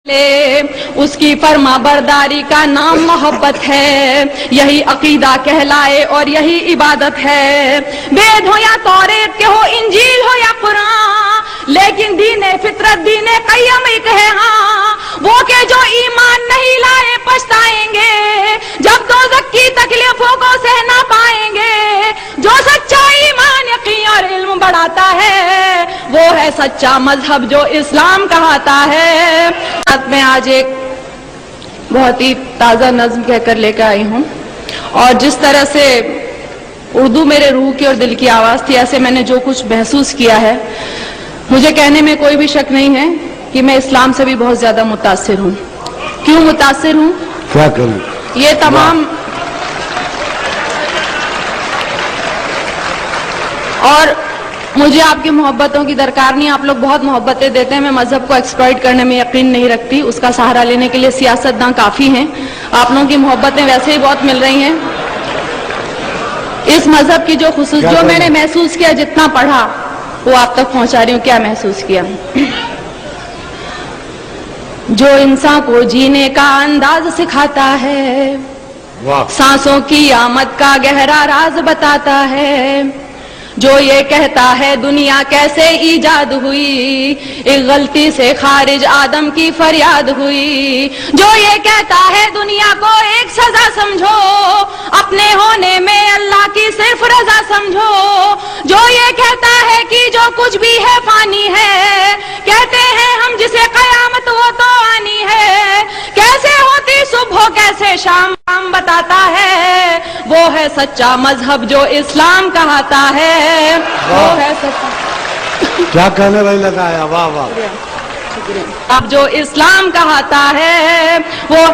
اس کی فرما برداری کا نام محبت ہے، یہی عقیدہ کہلائے اور یہی عبادت ہے۔ وید ہو یا توریت کے ہو، انجیل ہو یا قرآن، لیکن دین فطرت دین قیم ایک ہے۔ ہاں وہ کہ جو ایمان نہیں لائے پچھتائیں گے، جب دوزخ کی تکلیفوں کو سہنا پائیں گے۔ جو سچا ایمان یقین اور علم بڑھاتا ہے، وہ ہے سچا مذہب جو اسلام کہاتا ہے۔ میں آج ایک بہت ہی تازہ نظم کہہ کر لے کے آئی ہوں، اور جس طرح سے اردو میرے روح کی اور دل کی آواز تھی، ایسے میں نے جو کچھ محسوس کیا ہے، مجھے کہنے میں کوئی بھی شک نہیں ہے کہ میں اسلام سے بھی بہت زیادہ متاثر ہوں۔ کیوں متاثر ہوں؟ کیا کروں؟ یہ تمام اور مجھے آپ کی محبتوں کی درکار نہیں، آپ لوگ بہت محبتیں دیتے ہیں، میں مذہب کو ایکسپلائٹ کرنے میں یقین نہیں رکھتی، اس کا سہارا لینے کے لیے سیاستداں کافی ہیں، آپ لوگوں کی محبتیں ویسے ہی بہت مل رہی ہیں۔ اس مذہب کی جو جو میں نے محسوس کیا، جتنا پڑھا وہ آپ تک پہنچا رہی ہوں۔ کیا محسوس کیا؟ جو انسان کو جینے کا انداز سکھاتا ہے، سانسوں کی آمد کا گہرا راز بتاتا ہے، جو یہ کہتا ہے دنیا کیسے ایجاد ہوئی، ایک غلطی سے خارج آدم کی فریاد ہوئی، جو یہ کہتا ہے دنیا کو ایک سزا سمجھو، اپنے ہونے میں اللہ کی صرف رضا سمجھو، جو یہ کہتا ہے کہ جو کچھ بھی ہے فانی ہے، کہتے ہیں ہم جسے قیامت وہ تو آنی ہے، کیسے ہوتی صبح کیسے شام بتاتا ہے، وہ ہے سچا مذہب جو اسلام کہاتا ہے، وہ ہے سچا۔ کیا کہنے والی لگایا، واہ واہ۔ اب جو اسلام کہاتا ہے وہ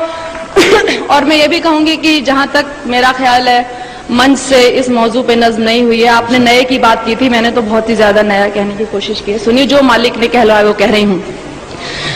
اور میں یہ بھی کہوں گی کہ جہاں تک میرا خیال ہے منچ سے اس موضوع پہ نظم نہیں ہوئی ہے، آپ نے نئے کی بات کی تھی، میں نے تو بہت ہی زیادہ نیا کہنے کی کوشش کی ہے۔ سنیے، جو مالک نے کہلوایا وہ کہہ رہی ہوں۔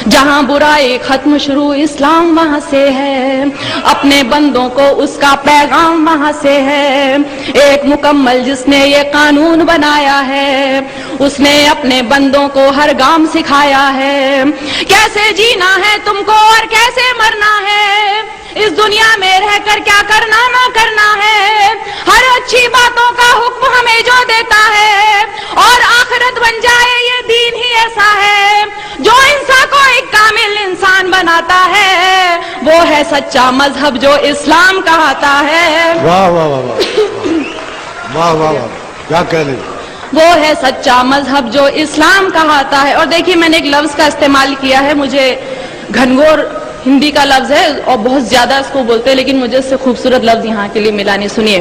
جہاں برائی ختم شروع اسلام وہاں سے ہے، اپنے بندوں کو اس کا پیغام وہاں سے ہے، ایک مکمل جس نے یہ قانون بنایا ہے، اس نے اپنے بندوں کو ہر گام سکھایا ہے، کیسے جینا ہے تم کو اور کیسے مرنا ہے، اس دنیا میں رہ کر کیا کرنا نہ کرنا ہے، ہر اچھی باتوں کا حکم ہمیں جو دیتا ہے، اور آخرت بن جائے یہ دین ہی ایسا ہے جو انسان کو ایک کامل انسان بناتا ہے، وہ ہے سچا مذہب جو اسلام کہاتا ہے۔ واہ واہ واہ واہ واہ واہ، کیا کہہ رہی؟ وہ ہے سچا مذہب جو اسلام کہاتا ہے۔ اور دیکھیے، میں نے ایک لفظ کا استعمال کیا ہے، مجھے گھنگور ہندی کا لفظ ہے اور بہت زیادہ اس کو بولتے ہیں، لیکن مجھے اس سے خوبصورت لفظ یہاں کے لیے ملا نہیں۔ سنیے،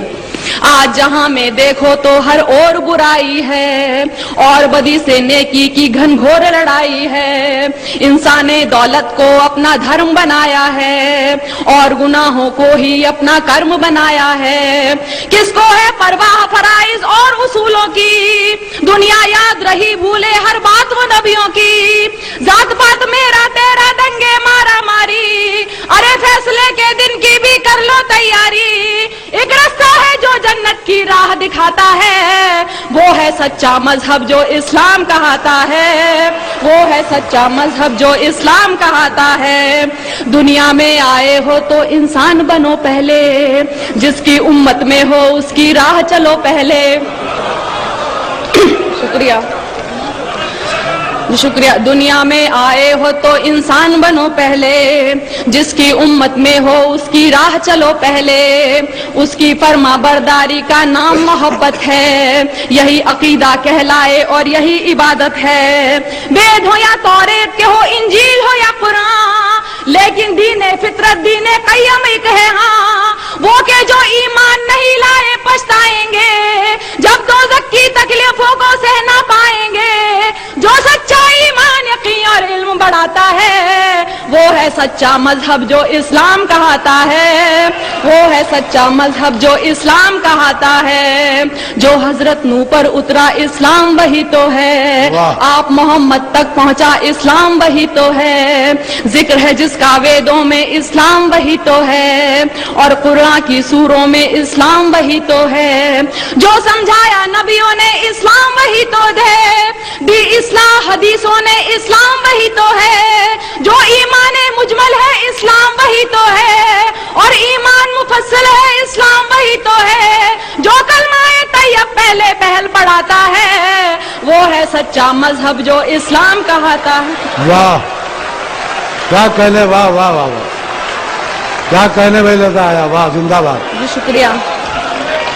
آج جہاں میں دیکھو تو ہر اور برائی ہے، اور بدی سے نیکی کی گھنگھور لڑائی ہے، انسان نے دولت کو اپنا دھرم بنایا ہے، اور گناہوں کو ہی اپنا کرم بنایا ہے، کس کو ہے پرواہ فرائض اور اصولوں کی، دنیا یاد رہی بھولے ہر بات وہ نبیوں کی، ذات پات میرا تیرا دنگے مارا ماری، ارے فیصلے کے دن کی بھی کر لو تیاری، ایک رستہ ہے جو جنت کی راہ دکھاتا ہے، وہ ہے سچا مذہب جو اسلام کہاتا ہے، وہ ہے سچا مذہب جو اسلام کہاتا ہے۔ دنیا میں آئے ہو تو انسان بنو پہلے، جس کی امت میں ہو اس کی راہ چلو پہلے۔ شکریہ۔ دنیا میں آئے ہو تو انسان بنو پہلے، جس کی امت میں ہو اس کی راہ چلو پہلے، اس کی فرما برداری کا نام محبت ہے، یہی عقیدہ کہلائے اور یہی عبادت ہے۔ وید ہو یا توریت کے ہو، انجیل ہو یا قرآن، لیکن دین فطرت دین قیم ایک ہے۔ ہاں وہ کہ جو ایمان نہیں لائے پچھتائیں گے، جب دوزخ کی تکلیفوں کو سہنا پائیں گے، جو سچا ایمان یقین اور علم بڑھاتا ہے، وہ ہے سچا مذہب جو اسلام کہاتا ہے، وہ ہے سچا مذہب جو اسلام کہاتا ہے۔ جو حضرت نوح پر اترا اسلام وہی تو ہے، آپ محمد تک پہنچا اسلام وہی تو ہے، ذکر ہے جس کا ویدوں میں اسلام وہی تو ہے، اور قرآن کی سوروں میں اسلام وہی تو ہے، جو سمجھایا نبیوں نے اسلام وہی تو دی اصلاح حدیثوں نے اسلام وہی تو ہے، جو ایمان मुजमल है इस्लाम वही तो है, और ईमान मुफस्सल है इस्लाम वही तो है, जो कलमाए तैयब पहले पहल पढ़ाता है, वो है सच्चा मजहब जो इस्लाम कहता है। वाह, क्या कहने, वाह वाह वाह वाह, क्या कहने में लेता आया, वाह, जिंदाबाद, जी शुक्रिया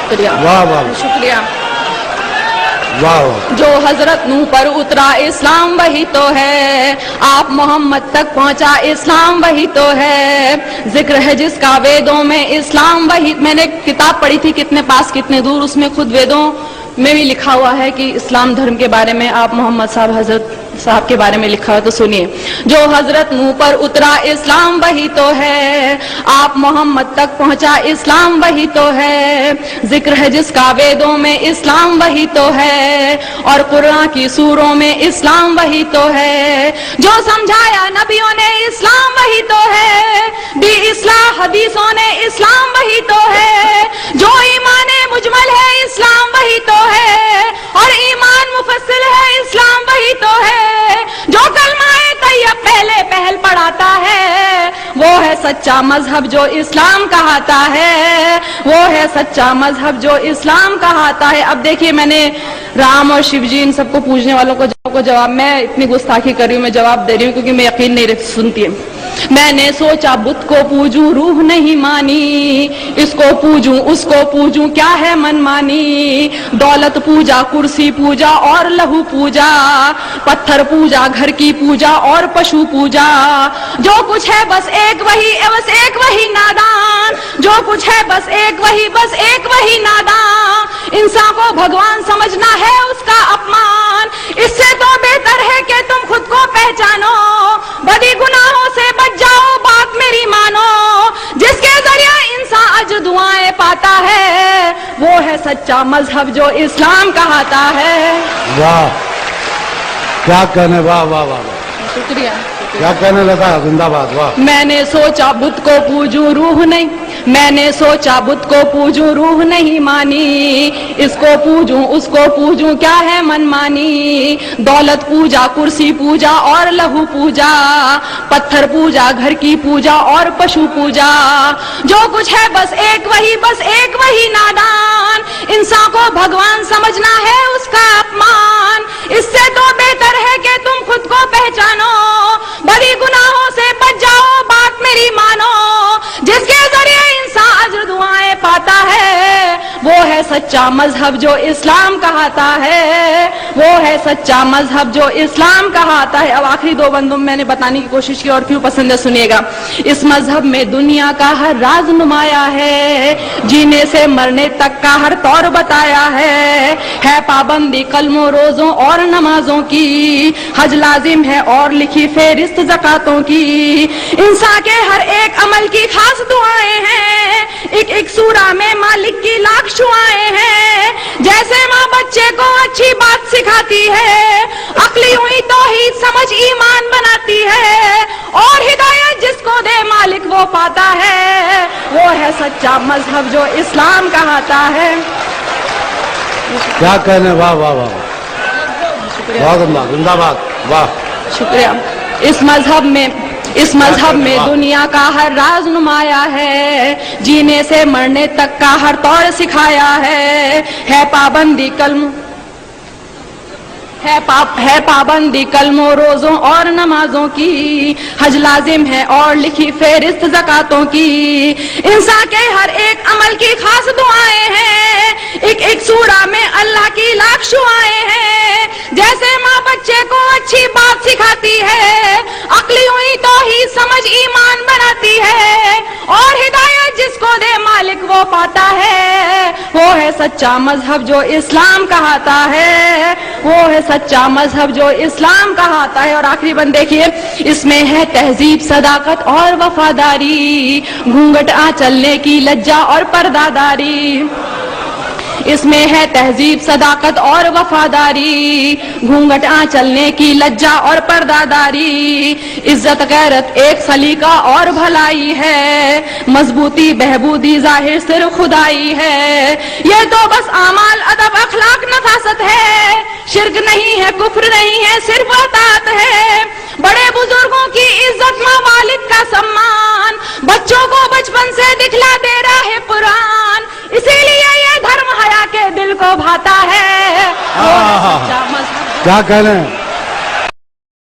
शुक्रिया, वाह वाह शुक्रिया। वाह वाह। जो हजरत नूह पर उतरा इस्लाम वही तो है, आप मोहम्मद तक पहुंचा इस्लाम वही तो है, जिक्र है जिसका वेदों में इस्लाम वही। मैंने किताब पढ़ी थी कितने पास कितने दूर, उसमें खुद वेदों में भी लिखा हुआ है कि इस्लाम धर्म के बारे में आप मोहम्मद साहब हजरत साहब के बारे में लिखा है, तो सुनिए। जो हजरत नूह पर उतरा इस्लाम वही तो है, आप मोहम्मद तक पहुंचा इस्लाम वही तो है, जिक्र है जिसका वेदों में इस्लाम वही तो है, और कुरान की सूरों में इस्लाम वही तो है, जो समझाया नबियों ने इस्लाम वही तो है, दी इस्लाह हदीसों ने इस्लाम वही तो है, जो ईमान मुजमल है इस्लाम वही तो है, और ईमान मुफस्सिल है इस्लाम वही तो है, जो कलमाए तैयब पहले पहल पढ़ाता है, वो है सच्चा मजहब जो इस्लाम कहता है, वो है सच्चा मजहब जो इस्लाम कहता है। अब देखिए, मैंने राम और शिव जी इन सबको पूजने वालों को जवाब, मैं इतनी गुस्ताखी कर रही हूँ, मैं जवाब दे रही हूँ क्योंकि मैं यकीन नहीं सुनती है। मैंने सोचा बुत को पूजूं, रूह नहीं मानी, इसको पूजूं उसको पूजूं, क्या है मनमानी, दौलत पूजा, कुर्सी पूजा और लहू पूजा, पत्थर पूजा, घर की पूजा और पशु पूजा, जो कुछ है बस एक वही नादान, जो कुछ है बस एक वही नादान, इंसान को भगवान समझना है उसका अपमान, इससे तो बेहतर है कि तुम खुद को पहचानो, बड़ी गुनाहों से बच जाओ, बात मेरी मानो, जिसके जरिए इंसान अज दुआएं पाता है, वो है सच्चा मजहब जो इस्लाम कहता है। वाह, क्या कहने, वाह वाह वाह, शुक्रिया, क्या कहने लगा, जिंदाबाद, वाह। मैंने सोचा बुत को पूजूं, रूह नहीं, मैंने सोचा बुत को पूजूं, रूह नहीं मानी, इसको पूजूं उसको पूजूं, क्या है मनमानी, दौलत पूजा, कुर्सी पूजा और लहू पूजा, पत्थर पूजा, घर की पूजा और पशु पूजा, जो कुछ है बस एक वही नादान, इंसान को भगवान समझना है उसका अपमान, इससे तो बेहतर है कि तुम खुद को पहचानो, बड़ी गुनाहों से बच जाओ, बात मेरी मानो, जिसके जरिए इंसान अजर दुआएं पाता है, वो है सच्चा मजहब जो इस्लाम कहता है, वो है सच्चा मजहब जो इस्लाम कहता है। अब आखिरी दो बंदों में मैंने बताने की कोशिश की और क्यों पसंद है सुनिएगा। इस मजहब में दुनिया का हर राज नुमाया है, जीने से मरने तक का हर तौर बताया है पाबंदी कलमों रोजों और नमाजों की, हज लाजिम है और लिखी फेरिस्त ज़कातों की, इंसान के हर एक अमल की खास दुआएं हैं, एक सूरा में मालिक की लाख शुआएं हैं, जैसे माँ बच्चे को अच्छी बात सिखाती है, अक्ली हुई तौहीद समझ ईमान बनाती है, और हिदायत जिसको दे मालिक वो पाता है, वो है सच्चा मजहब जो इस्लाम कहता है। क्या कहने, वाह वाह वाह, बहुत जिंदाबाद, वाह, शुक्रिया। इस मजहब में दुनिया का हर राज नुमाया है, जीने से मरने तक का हर तौर सिखाया है पाबंदी कलम, है पाबंदी कलमों रोजों और नमाजों की, हज लाजिम है और लिखी फेरिस्त ज़कातों की, इंसान के हर एक अमल की खास दुआएं हैं, एक सूरा में अल्लाह की लाख शुआएं हैं, जैसे माँ बच्चे को अच्छी बात सिखाती है, अक्ली हुई तौहीद समझ ईमान बनाती है, और हिदायत जिसको दे मालिक वो पाता है, वो है सच्चा मजहब जो इस्लाम कहता है, वो है सच्चा मजहब जो इस्लाम कहता है। और आखिरी बंद देखिए, इसमें है तहजीब, सदाकत और वफादारी, घूंघट आंचलने की लज्जा और पर्दादारी, इसमें है तहजीब, सदाकत और वफादारी, घूंघट आंचलने की लज्जा और पर्दादारी, इज्जत गैरत एक सलीका और भलाई है, मजबूती बहबूदी जाहिर सिर्फ खुदाई है, ये तो बस आमाल अदब अखलाक नफासत है, शिर्क नहीं है कुफ्र नहीं है सिर्फ अतात है, बड़े बुजुर्गों की इज्जत माँ वालिद का सम्मान को भाता है वो है आहा। सच्चा मजहब। क्या कहने